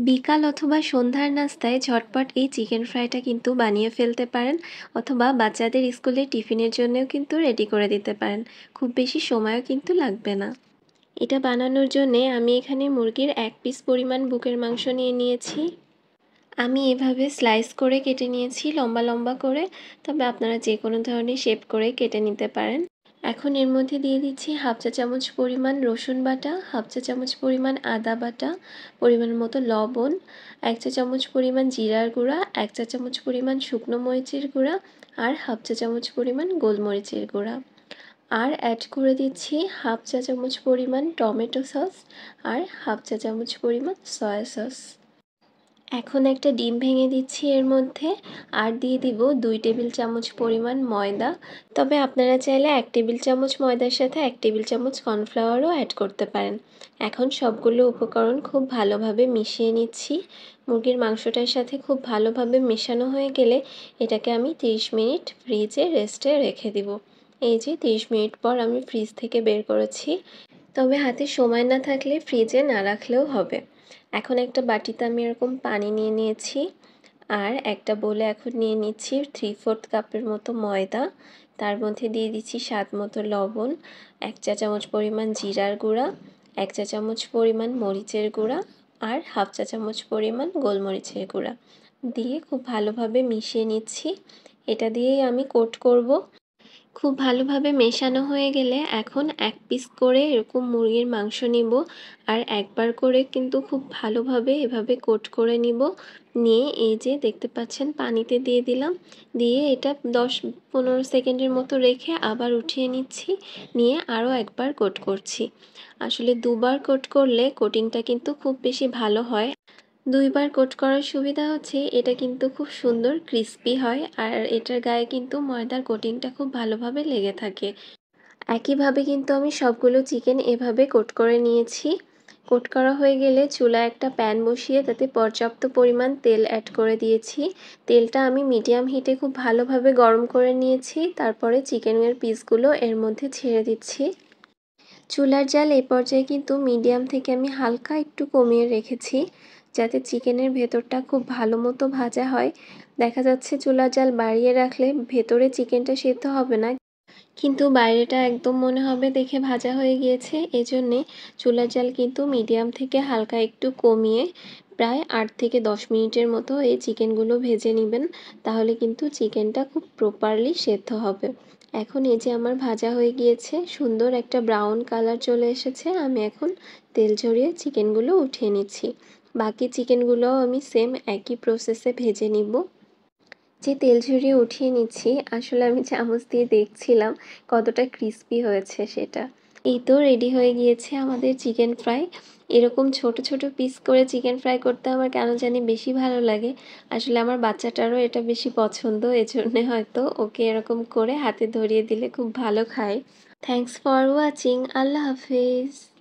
বিকাল অথবা সন্ধ্যার নাস্তায় ঝটপট এই চিকেন ফ্রাইটা কিন্তু বানিয়ে ফেলতে পারেন, অথবা বাচ্চাদের স্কুলে টিফিনের জন্যও কিন্তু রেডি করে দিতে পারেন। খুব বেশি সময়ও কিন্তু লাগবে না। এটা বানানোর জন্যে আমি এখানে মুরগির 1 পিস পরিমাণ বুকের মাংস নিয়ে নিয়েছি। আমি এভাবে স্লাইস করে কেটে নিয়েছি লম্বা লম্বা করে, তবে আপনারা যে কোনো ধরনের শেপ করে কেটে নিতে পারেন। এখন এর মধ্যে দিয়ে দিচ্ছি হাফ চা চামচ পরিমাণ রসুন বাটা, হাফ চা চামচ পরিমাণ আদা বাটা, পরিমাণ মতো লবণ, 1 চা চামচ পরিমাণ জিরার গুঁড়া, 1 চা চামচ পরিমাণ শুকনো মরিচের গুঁড়া আর হাফ চা চামচ পরিমাণ গোলমরিচের গুঁড়া। আর অ্যাড করে দিচ্ছি হাফ চা চামচ পরিমাণ টমেটো সস আর হাফ চা চামচ পরিমাণ সয়া সস। এখন একটা ডিম ভেঙে দিচ্ছি এর মধ্যে, আর দিয়ে দিব 2 টেবিল চামচ পরিমাণ ময়দা। তবে আপনারা চাইলে 1 টেবিল চামচ ময়দার সাথে 1 টেবিল চামচ কর্নফ্লাওয়ারও অ্যাড করতে পারেন। এখন সবগুলো উপকরণ খুব ভালোভাবে মিশিয়ে নিচ্ছি। মুরগির মাংসটার সাথে খুব ভালোভাবে মেশানো হয়ে গেলে এটাকে আমি 30 মিনিট ফ্রিজে রেস্টে রেখে দিব। এই যে 30 মিনিট পর আমি ফ্রিজ থেকে বের করেছি। তবে হাতে সময় না থাকলে ফ্রিজে না রাখলেও হবে। এখন একটা বাটিতে আমি এরকম পানি নিয়ে নিয়েছি, আর একটা বোলে এখন নিয়ে নিচ্ছি 3/4 কাপের মতো ময়দা। তার মধ্যে দিয়ে দিচ্ছি স্বাদ মতো লবণ, 1 চা চামচ পরিমাণ জিরার গুঁড়া, 1 চা চামচ পরিমাণ মরিচের গুঁড়া আর হাফ চা চামচ পরিমাণ গোলমরিচের গুঁড়া দিয়ে খুব ভালোভাবে মিশিয়ে নিচ্ছি। এটা দিয়েই আমি কোট করব। খুব ভালোভাবে মেশানো হয়ে গেলে এখন 1 পিস করে এরকম মুরগির মাংস নিব, আর একবার করে কিন্তু খুব ভালোভাবে এভাবে কোট করে নিব। নিয়ে এই যে দেখতে পাচ্ছেন পানিতে দিয়ে দিলাম, দিয়ে এটা 10-15 সেকেন্ডের মতো রেখে আবার উঠিয়ে নিচ্ছি, নিয়ে আরও একবার কোট করছি। আসলে দুবার কোট করলে কোটিংটা কিন্তু খুব বেশি ভালো হয়। 2 বার কোট করার সুবিধা হচ্ছে এটা কিন্তু খুব সুন্দর ক্রিস্পি হয়, আর এটার গায়ে কিন্তু ময়দার কোটিংটা খুব ভালোভাবে লেগে থাকে। একইভাবে কিন্তু আমি সবগুলো চিকেন এভাবে কোট করে নিয়েছি। কোট করা হয়ে গেলে চুলায় একটা প্যান বসিয়ে তাতে পর্যাপ্ত পরিমাণ তেল অ্যাড করে দিয়েছি। তেলটা আমি মিডিয়াম হিটে খুব ভালোভাবে গরম করে নিয়েছি। তারপরে চিকেনের পিসগুলো এর মধ্যে ছেড়ে দিচ্ছি। চুলার জাল এই পর্যায়ে কিন্তু মিডিয়াম থেকে আমি হালকা একটু কমিয়ে রেখেছি, যাতে চিকেনের ভেতরটা খুব ভালো মতো ভাজা হয়। দেখা যাচ্ছে চুলার জাল বাড়িয়ে রাখলে ভেতরে চিকেনটা সেদ্ধ হবে না, কিন্তু বাইরেটা একদম মনে হবে দেখে ভাজা হয়ে গিয়েছে। এজন্যে চুলার জাল কিন্তু মিডিয়াম থেকে হালকা একটু কমিয়ে প্রায় 8 থেকে 10 মিনিটের মতো এই চিকেনগুলো ভেজে নেবেন, তাহলে কিন্তু চিকেনটা খুব প্রপারলি সেদ্ধ হবে। এখন এই যে আমার ভাজা হয়ে গিয়েছে, সুন্দর একটা ব্রাউন কালার চলে এসেছে। আমি এখন তেল ঝরিয়ে চিকেনগুলো উঠিয়ে নিচ্ছি। বাকি চিকেনগুলোও আমি সেম একই প্রসেসে ভেজে নিব। যে তেল ঝরিয়ে উঠিয়ে নিচ্ছি, আসলে আমি চামচ দিয়ে দেখছিলাম কতটা ক্রিস্পি হয়েছে সেটা। এই তো রেডি হয়ে গিয়েছে আমাদের চিকেন ফ্রাই। এরকম ছোট ছোট পিস করে চিকেন ফ্রাই করতে আমার কেন জানি বেশি ভালো লাগে। আসলে আমার বাচ্চাটারও এটা বেশি পছন্দ, এজন্যে হয়তো ওকে এরকম করে হাতে ধরিয়ে দিলে খুব ভালো খায়। Thanks for watching. আল্লাহ হাফেজ।